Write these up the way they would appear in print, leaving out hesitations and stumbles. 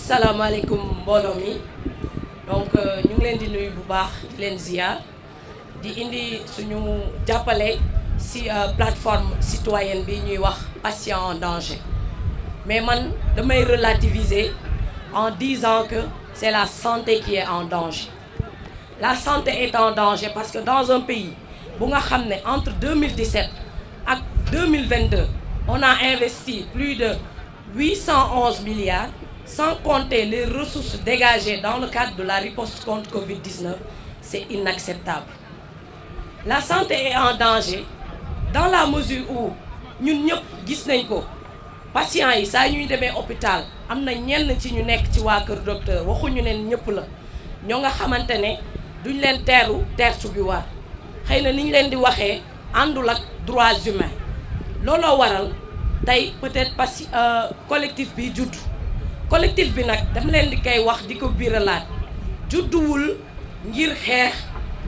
salaamaaleykum mbooloo mi donc ñu ngi leen di nuyu bu baax di leen ziar di indi suñu jàppale ci plateforme citoyenne bi ñuy wax patient en danger mais man damay relativiser en disant que c'est la santé qui est en danger. La santé est en danger parce que dans un pays bu nga xam ne entre 2017 ak 2022 on a investi plus de 811 milliards sans compter les ressources dégagées dans le cadre de la riposte contre Covid-19, c'est inacceptable. La santé est en danger dans la mesure où ñun ñëpp gis nañ ko patients yi saa ñuy demee hôpital am na ñenn ci ñu nekk ci waa kër docteur waxuñu ne ñëpp la ñoo nga xamante ne duñ leen teertu bi war xëy na ni ñu leen di waxee àndul ak droits humains looloo waral tey peut-être collectif bi juddu collectif bi nag dama leen di koy wax di ko biiralaat judduwul ngir xeex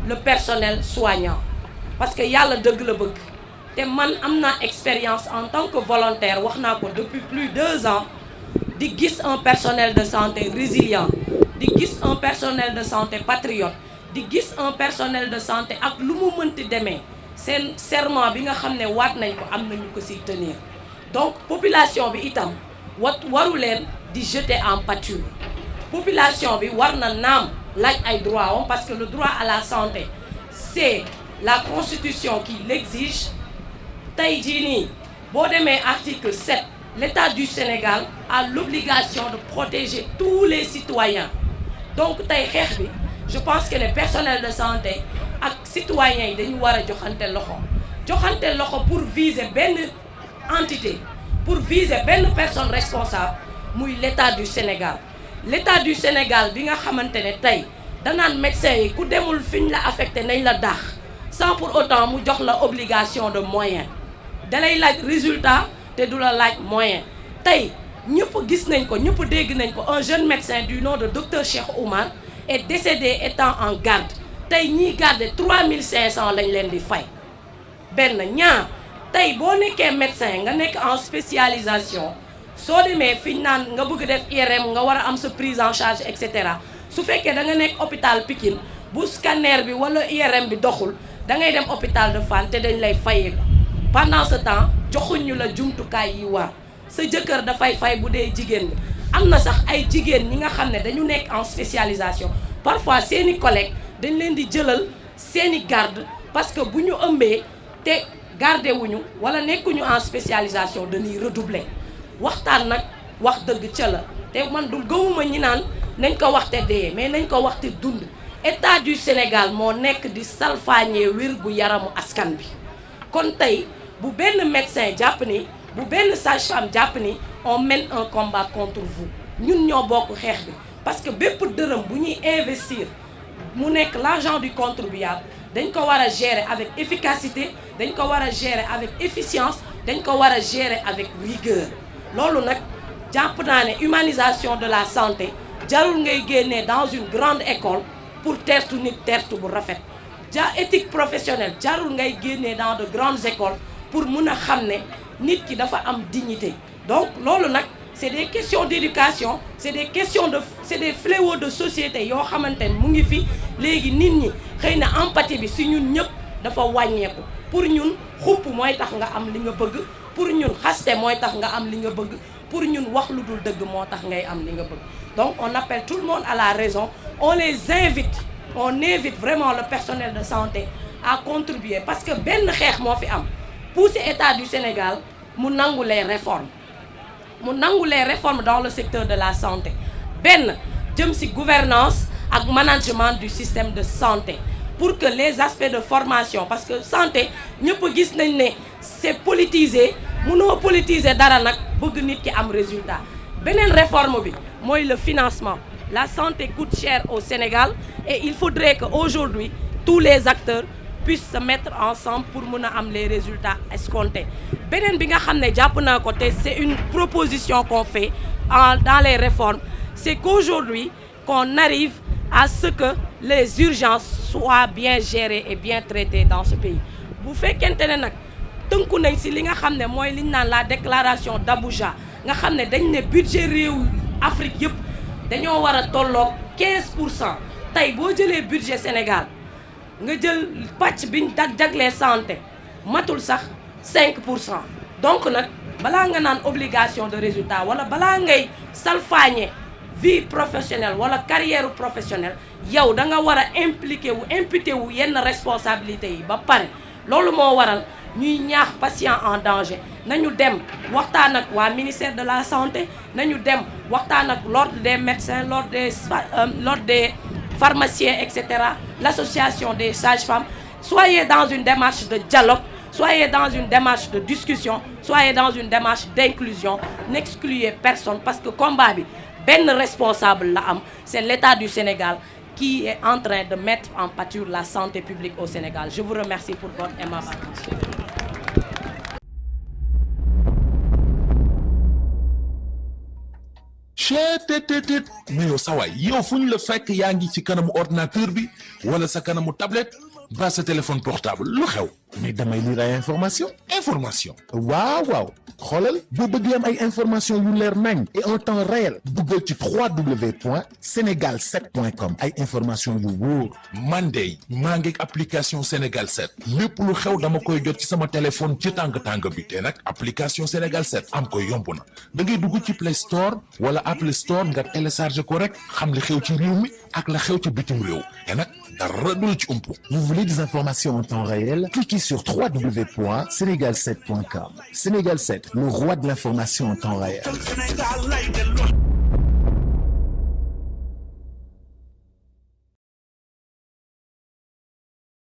le personnel soignant parce que yàlla dëgg la bëgg te man am naa expérience en tant que volontaire wax naa ko depuis plus de 2 ans di gis un personnel de santé résilient di gis un personnel de santé patriote di gis un personnel de santé ak lu mu mënti demee seen serment bi nga xam ne waat nañ ko am nañu ko siy tenir donc population bi itam waru leen di jeter en pâture population bi war na naam laaj ay droits am parce que le droit à la santé c'est la constitution qui l'exige tey jii nii boo demee article 7 l'État du Sénégal a l'obligation de protéger tous les citoyens donc tey xeex bi je pense que les personnels de santé ak citoyens yi dañu war a joxante loxo pour viser benn entité pour viser benn personne responsable muy l'État du Sénégal l'État du Sénégal bi nga xamante ne tey danaan médecin yi ku demul fi ñu la affecté nañ la daax sans pour autant mu jox la obligation de moyen dalay laaj résultat te du la laaj moyen tey ñëpp gis nañ ko ñëpp dégg nañ ko un jeune médecin du nom de docteur Cheikh Oumar est décédé étant en garde tey ñiy garde 3500 lañ leen di fay benn ñaar tey boo nekkee médecin nga nekk en spécialisation soo demee fi ñu naan nga bëgg def IRM nga war a am sa prise en charge et cetera su fekkee da nga nekk hôpital Pikine bu scanner bi wala IRM bi doxul da ngay dem hôpital de Fann te dañ lay fayee ko pendant ce temps joxuñu la jumtukaay yi war sa jëkkër dafay fay bu dee jigéen am na sax ay jigéen ñi nga xam ne dañu nekk en spécialisation parfois seeni collègues dañ leen di jëlal seeni garde parce que bu ñu ëmbee te gardé wuñu wala nekkuñu en spécialisation dañuy redoubler waxtaan nag wax dëgg ca la te man du gëmuma ñi naan nañ ko waxte dee mais nañ ko waxte dund État du Sénégal moo nekk di salfaañee wér gu yaramu askan bi kon tey bu benn médecin jàpp ni bu benn sage-femme jàpp ni on mène un combat contre vous ñun ñoo bokk xeex bi parce que bépp dërëm bu ñuy investir mu nekk l'argent du contribuable dañ ko war a gérer avec efficacité dañ ko war a gérer avec efficience dañ ko war a gérer avec rigueur loolu nag jàpp naa ne humanisation de la santé jarul ngay génnee dans une grande école pour tertu nit tertu bu rafet éthique professionnelle jarul ngay génnee dans de grandes écoles pour mun a xam ne nit ki dafa am dignité donc loolu nag c'est des questions d'éducation c'est des fléaux de société yoo xamante ne mu ngi fi léegi nit ñi xëy na empathie bi si ñun ñëpp dafa wàññeeku pour ñun xupp mooy tax nga am li nga bëgg pour ñun xaste mooy tax nga am li nga bëgg pour ñun wax lu dul dëgg moo tax ngay am li nga bëgg donc on appelle tout le monde à la raison on invite vraiment le personnel de santé à contribuer parce que benn xeex moo fi am pousser État du Sénégal mu nangu les réformes dans le secteur de la santé benn jëm ci gouvernance ak management du système de santé pour que les aspects de formation parce que santé ñëpp gis nañ ne c'est politisé mënoo politiser dara nag bëgg nit ki am résultat beneen réforme bi mooy le financement la santé coûte cher au Sénégal et il faudrait que aujourd'hui tous les acteurs puissent se mettre ensemble pour mën a am les résultats escomptés beneen bi nga xam ne jàpp naa ko te c'est une proposition qu'on fait dans les réformes c'est qu'aujourd'hui qu'on arrive à ce que les urgences soient bien gérées et bien traitées dans ce pays bu fekkente ne nag tënku nañ ci li nga xam ne mooy li ñu naan la déclaration d'Abuja nga xam ne dañ ne budget réew Afrique yëpp dañoo war a tolloog 15% tey boo jëlee budget Sénégal nga jël pàcc biñ jaglee santé matul sax 5%. donc nag balaa nga naan obligation de résultat wala balaa ngay salfaañe vie professionnelle wala carrière professionnelle yow da nga war a imputé wu yenn responsabilités yi ba pare loolu moo waral ñuy ñaax patient en danger nañu dem waxtaan ak waa ministère de la santé nañu dem waxtaan ak l'ordre des médecins l'ordre des pharmaciens etc. l'association des sages-femmes. Soyez dans une démarche de dialogue, soyez dans une démarche de discussion, soyez dans une démarche d'inclusion. N'excluez personne parce que combat bi benn responsable la am, c'est l'État du Sénégal qui est en train de mettre en pâture la santé publique au Sénégal. Je vous remercie pour votre aimable attention. cheetetetet mais yow sawaay yow fu ñu la fekk yaa ngi ci kanamu ordinateur bi wala sa kanamu tablette ba sa téléphone portable lu xew mais damay lire ay information waaw xoolal boo bëggee am ay information yu leer nañ et en temps réel duggal ci www.senegal7.com ay information yu wóor man de maa ngi application Sénégal 7 lépp lu xew dama koy jot ci sama téléphone ci tàng bi te nag application Sénégal 7 am ko yomb na da ngay dugg ci Play Store wala Apple Store nga télécharge ko rek xam li xew ci réew mi ak la xew ci bitim réew te nag dara du la ci umpu. Vous voulez des informations en temps réel? Cliquez sur www.senegal7.com. Sénégal 7, le roi de l'information en temps réel.